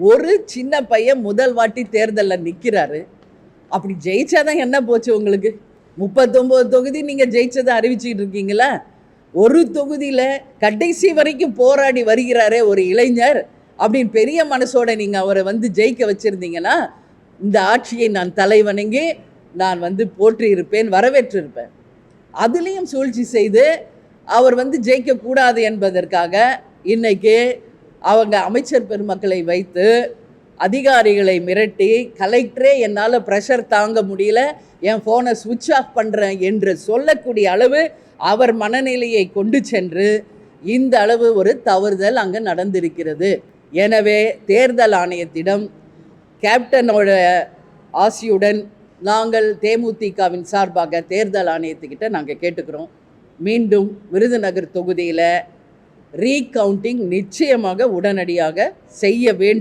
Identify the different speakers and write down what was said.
Speaker 1: ஒரு சின்ன பையன் முதல் வாட்டி தேர்தலில் நிற்கிறாரு. அப்படி ஜெயிச்சாதான் என்ன போச்சு உங்களுக்கு? 39 தொகுதி நீங்கள் ஜெயிச்சதை அறிவிச்சுக்கிட்டு இருக்கீங்களா? ஒரு தொகுதியில் கடைசி வரைக்கும் போராடி வருகிறாரே ஒரு இளைஞர், அப்படின்னு பெரிய மனசோட நீங்கள் அவரை ஜெயிக்க வச்சுருந்தீங்கன்னா இந்த ஆட்சியை நான் தலைவணங்கி நான் போற்றி இருப்பேன், வரவேற்றிருப்பேன். அதுலேயும் சூழ்ச்சி செய்து அவர் ஜெயிக்கக்கூடாது என்பதற்காக இன்னைக்கு அவங்க அமைச்சர் பெருமக்களை வைத்து அதிகாரிகளை மிரட்டி, கலெக்டரே என்னால் ப்ரெஷர் தாங்க முடியல, என் ஃபோனை சுவிட்ச் ஆஃப் பண்ணுறேன் என்று சொல்லக்கூடிய அளவு அவர் மனநிலையை கொண்டு சென்று இந்த அளவு ஒரு தவறுதல் அங்கே நடந்திருக்கிறது. எனவே தேர்தல் ஆணையத்திடம் கேப்டனோட ஆசியுடன் நாங்கள் தேமுதிகவின் சார்பாக தேர்தல் ஆணையத்துக்கிட்ட நாங்கள் கேட்டுக்கிறோம், மீண்டும் விருதுநகர் தொகுதியில் ரீகவுண்டிங் நிச்சயமாக உடனடியாக செய்ய வேண்டும்